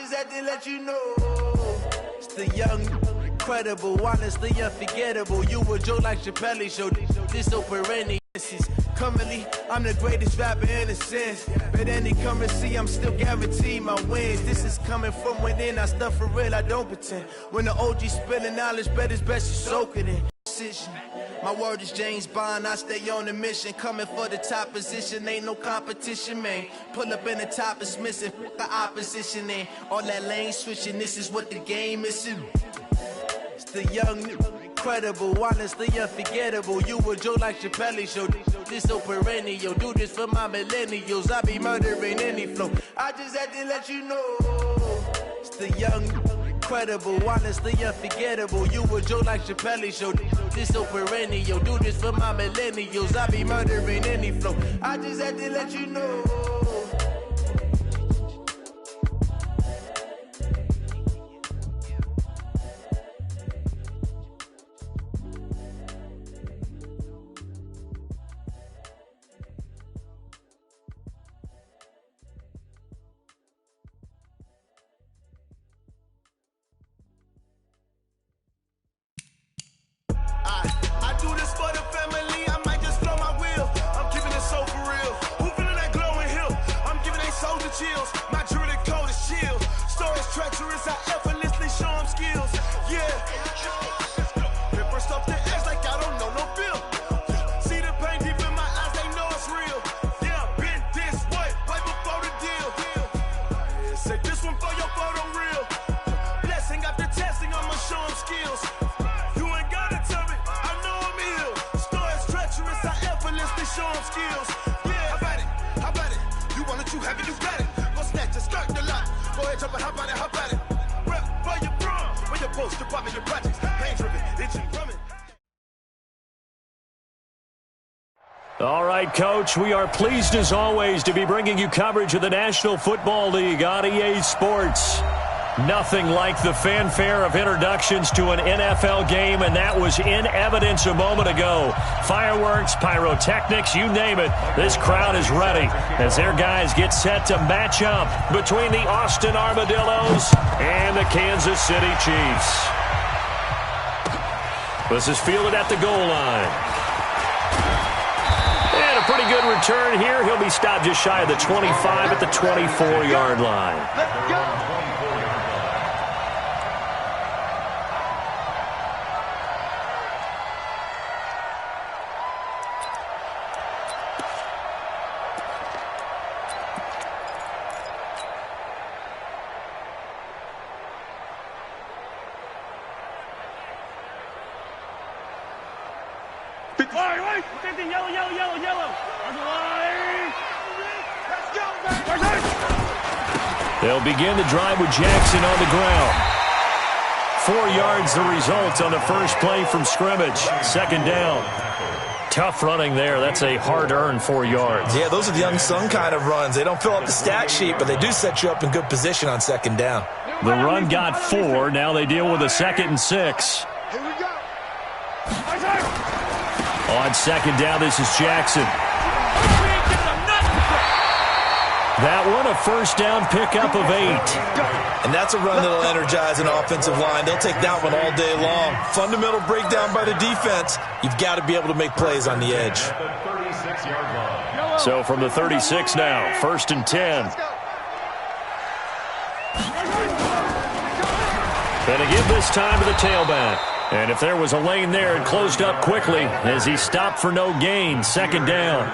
just had to let you know. It's the young, incredible, honestly unforgettable. You a joke like Chappelle Show. This so perennial. Currently, I'm the greatest rapper in a sense. But any currency, I'm still guaranteed my wins. This is coming from within. I stuff for real, I don't pretend. When the OG spilling knowledge, bet it's best you soak it in. My word is James Bond, I stay on the mission. Coming for the top position, ain't no competition, man. Pull up in the top, it's missing, the opposition in. All that lane switching, this is what the game is. It's the young, incredible, honestly unforgettable. You a joke like Chappelle Show. This so perennial, do this for my millennials. I be murdering any flow. I just had to let you know. It's the young, incredible, honestly unforgettable. You a joke like Chappelle Show. This so perennial, do this for my millennials. I be murdering any flow. I just had to let you know. I do this for the family, I might just blow my wheel. I'm keeping it so for real. Who feeling that glowing hill? I'm giving they soldier chills. My jewelry code is chill. Stories treacherous, I effortlessly show them skills. Yeah. Pepper stuff the edge like I don't know no bill. See the pain deep in my eyes, they know it's real. Yeah, been this way, way before the deal. Say this one for your photo reel. Blessing after testing, I'ma show them skills. Show them skills. Yeah, how about it? You want it, you have it, you got it. Go snatch it, skirt the lot. Go ahead, jump it, how about it? Rep where you from, where your post, your poppin', your projects. Pain driven, itching, drumming. All right, Coach, we are pleased as always to be bringing you coverage of the National Football League on EA Sports. Nothing like the fanfare of introductions to an NFL game, and that was in evidence a moment ago. Fireworks, pyrotechnics, you name it. This crowd is ready as their guys get set to match up between the Austin Armadillos and the Kansas City Chiefs. This is fielded at the goal line. And a pretty good return here. He'll be stopped just shy of the 25 at the 24-yard line. Let's go. They'll begin the drive with Jackson on the ground. 4 yards the result on the first play from scrimmage. Second down. Tough running there. That's a hard-earned 4 yards. Yeah, those are the unsung kind of runs. They don't fill up the stat sheet, but they do set you up in good position on second down. The run got 4. Now they deal with a 2nd and 6. Here we go. On second down, this is Jackson. That one, a first down pickup of 8. And that's a run that'll energize an offensive line. They'll take that one all day long. Fundamental breakdown by the defense. You've got to be able to make plays on the edge. So from the 36 now, 1st and 10. And to give this time to the tailback. And if there was a lane there, it closed up quickly as he stopped for no gain. Second down.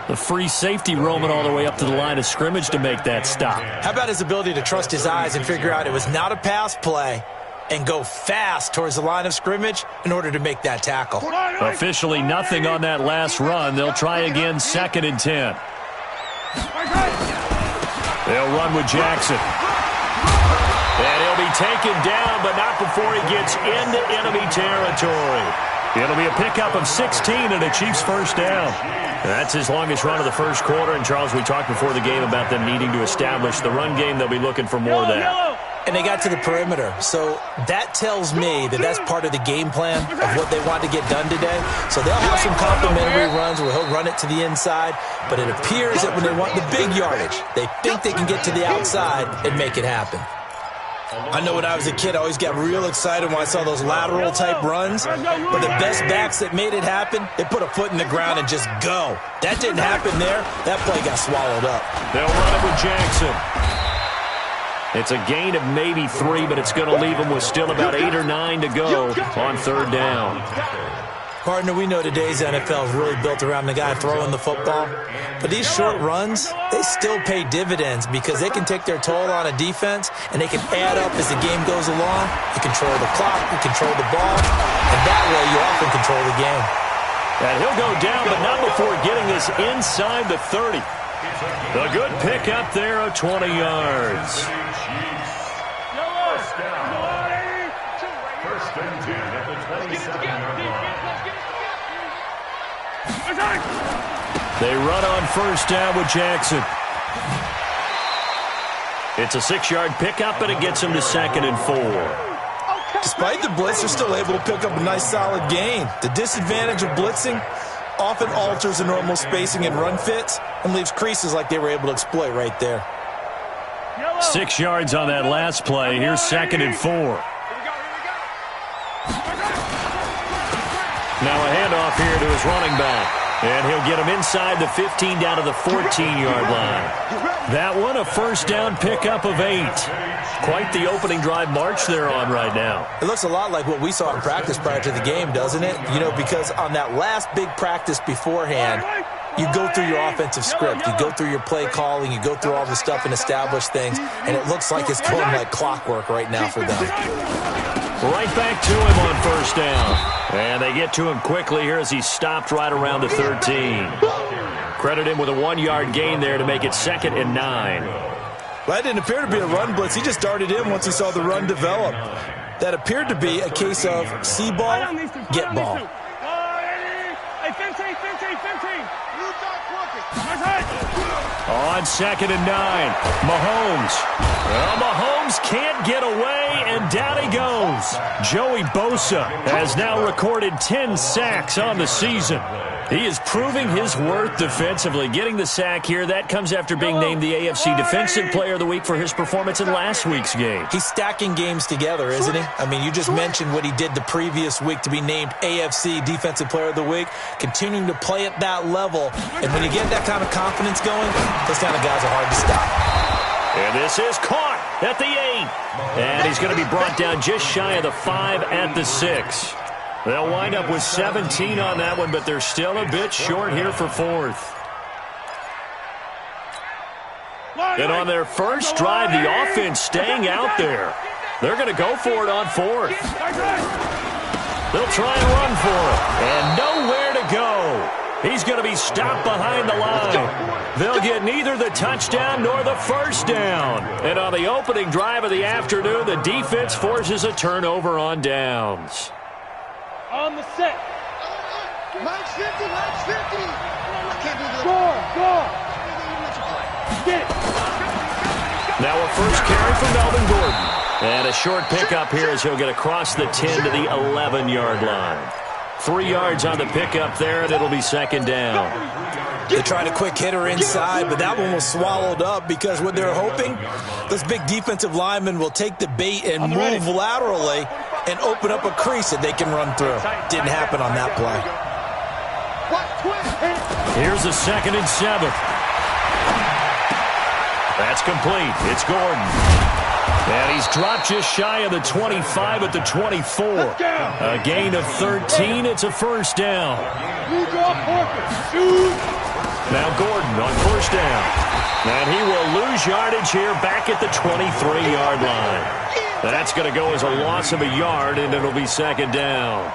The free safety roaming all the way up to the line of scrimmage to make that stop. How about his ability to trust his eyes and figure out it was not a pass play and go fast towards the line of scrimmage in order to make that tackle? Officially nothing on that last run. They'll try again, 2nd and 10. They'll run with Jackson. And he'll be taken down, but not before he gets into enemy territory. It'll be a pickup of 16 and a Chiefs first down. That's his longest run of the first quarter. And, Charles, we talked before the game about them needing to establish the run game. They'll be looking for more of that. and they got to the perimeter. So that tells me that that's part of the game plan of what they want to get done today. So they'll have some complimentary runs where he'll run it to the inside, but it appears that when they want the big yardage, they think they can get to the outside and make it happen. I know when I was a kid, I always got real excited when I saw those lateral-type runs. But the best backs that made it happen, they put a foot in the ground and just go. That didn't happen there. That play got swallowed up. They'll run it with Jackson. It's a gain of maybe 3, but it's going to leave them with still about 8 or 9 to go on third down. Partner, we know today's NFL is really built around the guy throwing the football. But these short runs, they still pay dividends because they can take their toll on a defense and they can add up as the game goes along. You control the clock, you control the ball, and that way you often control the game. And he'll go down, but not before getting this inside the 30. A good pick up there of 20 yards. First and 10 at the 27-yard line. They run on first down with Jackson. It's a 6-yard pickup, and it gets him to 2nd and 4. Despite the blitz, they're still able to pick up a nice solid gain. The disadvantage of blitzing often alters the normal spacing and run fits and leaves creases like they were able to exploit right there. 6 yards on that last play. Here's 2nd and 4. Now a handoff here to his running back. And he'll get him inside the 15 down to the 14-yard line. That one, a first down pickup of 8. Quite the opening drive march they're on right now. It looks a lot like what we saw in practice prior to the game, doesn't it? You know, because on that last big practice beforehand, you go through your offensive script, you go through your play calling, you go through all the stuff and establish things, and it looks like it's going like clockwork right now for them. Right back to him on first down. And they get to him quickly here as he stopped right around the 13. Credit him with a 1-yard gain there to make it 2nd and 9. Well, that didn't appear to be a run blitz. He just darted in once he saw the run develop. That appeared to be a case of see ball, get ball. On 2nd and 9, Mahomes. Well, Mahomes can't get away, and down he goes. Joey Bosa has now recorded 10 sacks on the season. He is proving his worth defensively. Getting the sack here, that comes after being named the AFC Defensive Player of the Week for his performance in last week's game. He's stacking games together, isn't he? I mean, you just mentioned what he did the previous week to be named AFC Defensive Player of the Week, continuing to play at that level. And when you get that kind of confidence going, those kind of guys are hard to stop. And this is caught at the 8. And he's going to be brought down just shy of the 5 at the 6. They'll wind up with 17 on that one, but they're still a bit short here for 4th. And on their first drive, the offense staying out there. They're going to go for it on 4th. They'll try and run for it. And nowhere to go. He's going to be stopped behind the line. They'll get neither the touchdown nor the first down. And on the opening drive of the afternoon, the defense forces a turnover on downs. On the set. Max 50, Max 50. I can't do this. Score. Get it. Now a first carry from Melvin Gordon. And a short pickup here as he'll get across the 10 to the 11-yard line. 3 yards on the pickup there, and it'll be 2nd down. They tried a quick hitter inside, but that one was swallowed up because what they're hoping, those big defensive linemen will take the bait and move laterally and open up a crease that they can run through. Didn't happen on that play. Here's a 2nd and 7. That's complete. It's Gordon. And he's dropped just shy of the 25 at the 24. A gain of 13. It's a first down. Now Gordon on first down. And he will lose yardage here back at the 23-yard line. That's going to go as a loss of a yard, and it'll be 2nd down.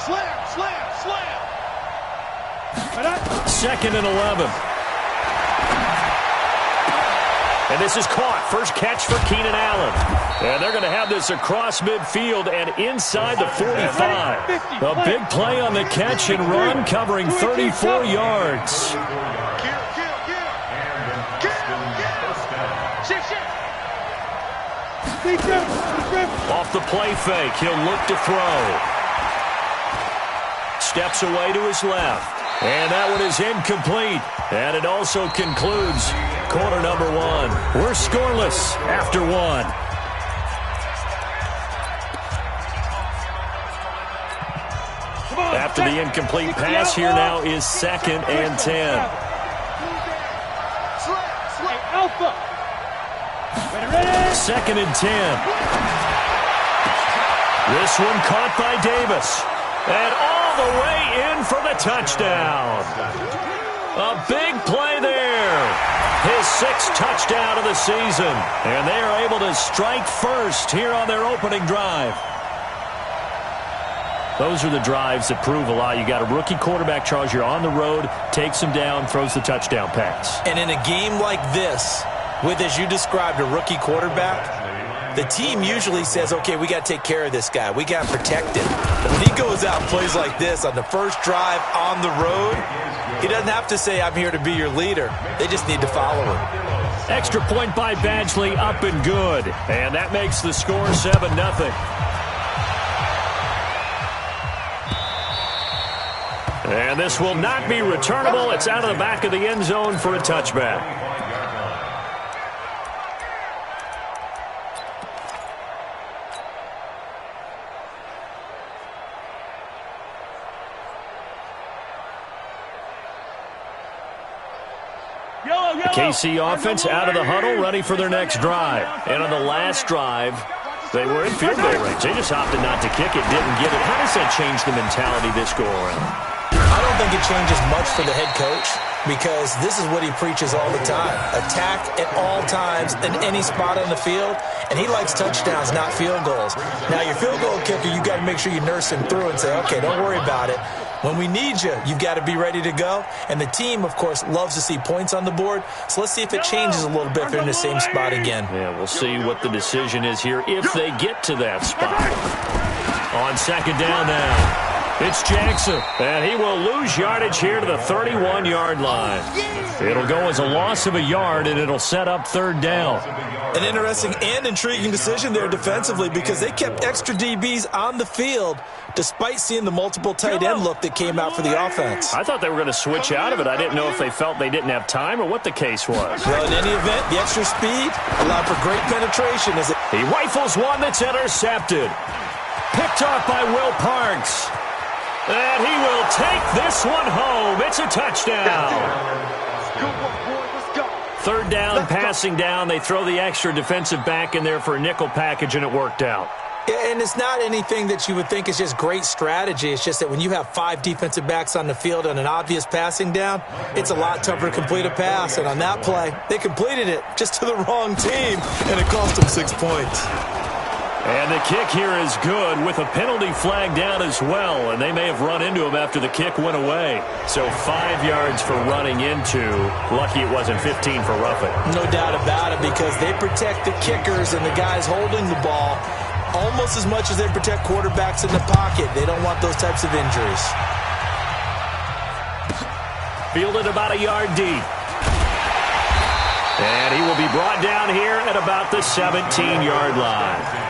Slam. 2nd and 11. And this is caught. First catch for Keenan Allen. And they're going to have this across midfield and inside the 45. A big play on the catch and run, covering 34 yards. Off the play fake, he'll look to throw. Steps away to his left. And that one is incomplete. And it also concludes quarter number one. We're scoreless after one. After the incomplete pass, here now is 2nd and 10. Alpha. 2nd and 10. This one caught by Davis. And all the way in for the touchdown. A big play there. His 6th touchdown of the season. And they are able to strike first here on their opening drive. Those are the drives that prove a lot. You got a rookie quarterback, Charles. You're on the road, takes him down, throws the touchdown pass. And in a game like this, with, as you described, a rookie quarterback, the team usually says, okay, we got to take care of this guy. We got to protect him. But when he goes out and plays like this on the first drive on the road, he doesn't have to say, I'm here to be your leader. They just need to follow him. Extra point by Badgley, up and good. And that makes the score 7-0. And this will not be returnable. It's out of the back of the end zone for a touchback. KC offense out of the huddle, ready for their next drive. And on the last drive, they were in field goal range. They just opted not to kick it, didn't get it. How does that change the mentality this go around? I don't think it changes much for the head coach because this is what he preaches all the time. Attack at all times in any spot on the field, and he likes touchdowns, not field goals. Now, your field goal kicker, you got to make sure you nurse him through and say, okay, don't worry about it. When we need you, you've got to be ready to go. And the team, of course, loves to see points on the board. So let's see if it changes a little bit if they're in the same spot again. Yeah, we'll see what the decision is here if they get to that spot. On 2nd down now. It's Jackson, and he will lose yardage here to the 31-yard line. It'll go as a loss of a yard, and it'll set up 3rd down. An interesting and intriguing decision there defensively because they kept extra DBs on the field despite seeing the multiple tight end look that came out for the offense. I thought they were going to switch out of it. I didn't know if they felt they didn't have time or what the case was. Well, in any event, the extra speed allowed for great penetration. He rifles one that's intercepted. Picked off by Will Parks. And he will take this one home. It's a touchdown. 3rd down, passing down. They throw the extra defensive back in there for a nickel package, and it worked out. Yeah, and it's not anything that you would think is just great strategy. It's just that when you have 5 defensive backs on the field and an obvious passing down, it's a lot tougher to complete a pass. And on that play, they completed it just to the wrong team, and it cost them 6 points. And the kick here is good with a penalty flag down as well. And they may have run into him after the kick went away. So 5 yards for running into. Lucky it wasn't 15 for roughing. No doubt about it because they protect the kickers and the guys holding the ball almost as much as they protect quarterbacks in the pocket. They don't want those types of injuries. Fielded about a yard deep. And he will be brought down here at about the 17-yard line.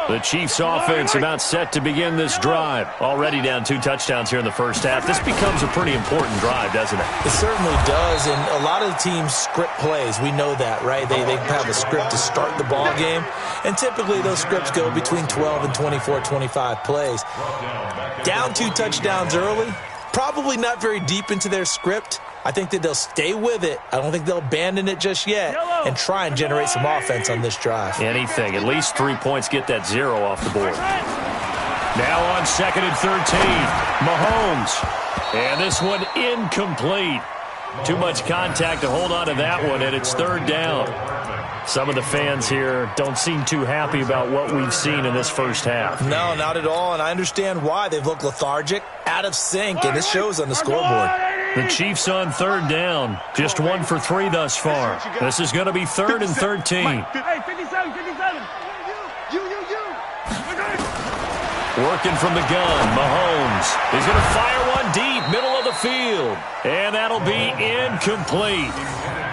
The Chiefs offense about set to begin this drive. Already down 2 touchdowns here in the first half. This becomes a pretty important drive, doesn't it? It certainly does, and a lot of the teams script plays. We know that, right? They have a script to start the ball game, and typically those scripts go between 12 and 24, 25 plays. Down 2 touchdowns early, probably not very deep into their script. I think that they'll stay with it. I don't think they'll abandon it just yet and try and generate some offense on this drive. Anything. At least 3 points, get that 0 off the board. Now on 2nd and 13, Mahomes. And this one incomplete. Too much contact to hold on to that one, and it's 3rd down. Some of the fans here don't seem too happy about what we've seen in this first half. No, not at all, and I understand why. They've looked lethargic, out of sync, and it shows on the scoreboard. The Chiefs on third down. Just 1 for 3 thus far. This is going to be 3rd and 13. Hey, 57, 57. You. Working from the gun, Mahomes is going to fire one deep, middle of the field. And that'll be incomplete.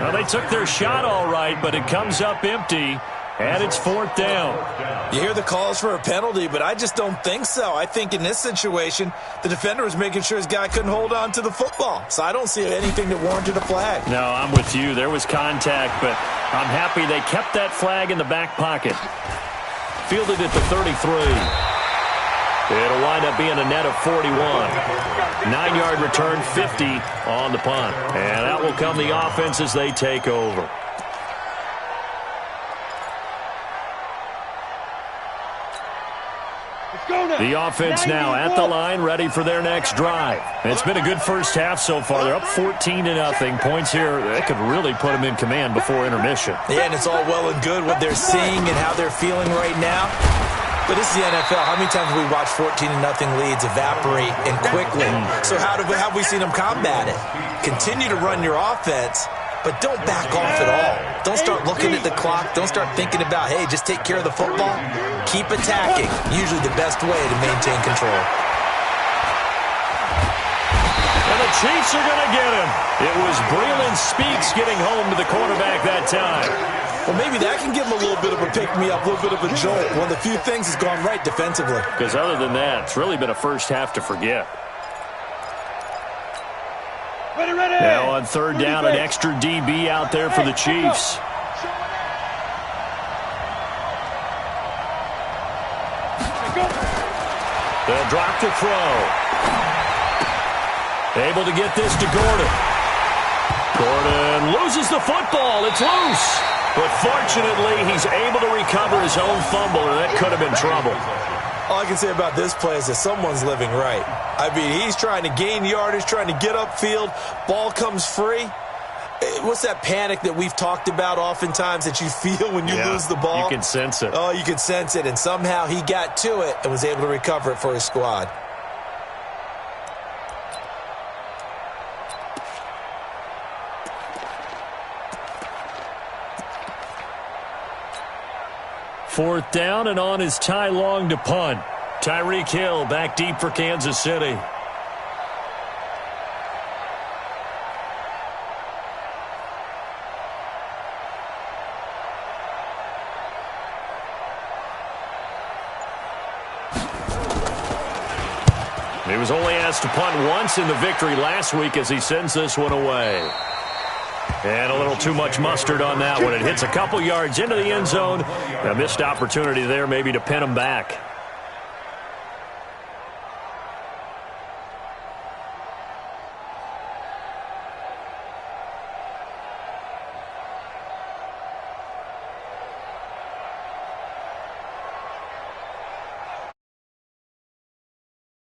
Well, they took their shot all right, but it comes up empty, and it's 4th down. You hear the calls for a penalty, but I just don't think so. I think in this situation, the defender was making sure his guy couldn't hold on to the football. So I don't see anything that warranted a flag. No, I'm with you. There was contact, but I'm happy they kept that flag in the back pocket. Fielded at the 33. It'll wind up being a net of 41. 9-yard return, 50 on the punt. And that will come the offense as they take over. The offense now at the line, ready for their next drive. And it's been a good first half so far. They're up 14-0. Points here, that could really put them in command before intermission. Yeah, and it's all well and good what they're seeing and how they're feeling right now. But this is the NFL. How many times have we watched 14-0 leads evaporate and quickly? So how have we seen them combat it? Continue to run your offense, but don't back off at all. Don't start looking at the clock. Don't start thinking about, hey, just take care of the football. Keep attacking. Usually the best way to maintain control. And the Chiefs are going to get him. It was Breeland Speaks getting home to the quarterback that time. Well, maybe that can give him a little bit of a pick-me-up, a little bit of a jolt. One of the few things that's gone right defensively. Because other than that, it's really been a first half to forget. Ready. Now on third down, an extra DB out there for the Chiefs. They'll drop to throw. Able to get this to Gordon. Gordon loses the football. It's loose. But fortunately, he's able to recover his own fumble, and that could have been trouble. All I can say about this play is that someone's living right. I mean, he's trying to gain yardage, trying to get upfield. Ball comes free. What's that panic that we've talked about oftentimes that you feel when you lose the ball? You can sense it. Oh, you can sense it. And somehow he got to it and was able to recover it for his squad. Fourth down, and on is Ty Long to punt. Tyreek Hill back deep for Kansas City. He was only asked to punt once in the victory last week as he sends this one away. And a little too much mustard on that one. It hits a couple yards into the end zone. A missed opportunity there maybe to pin him back.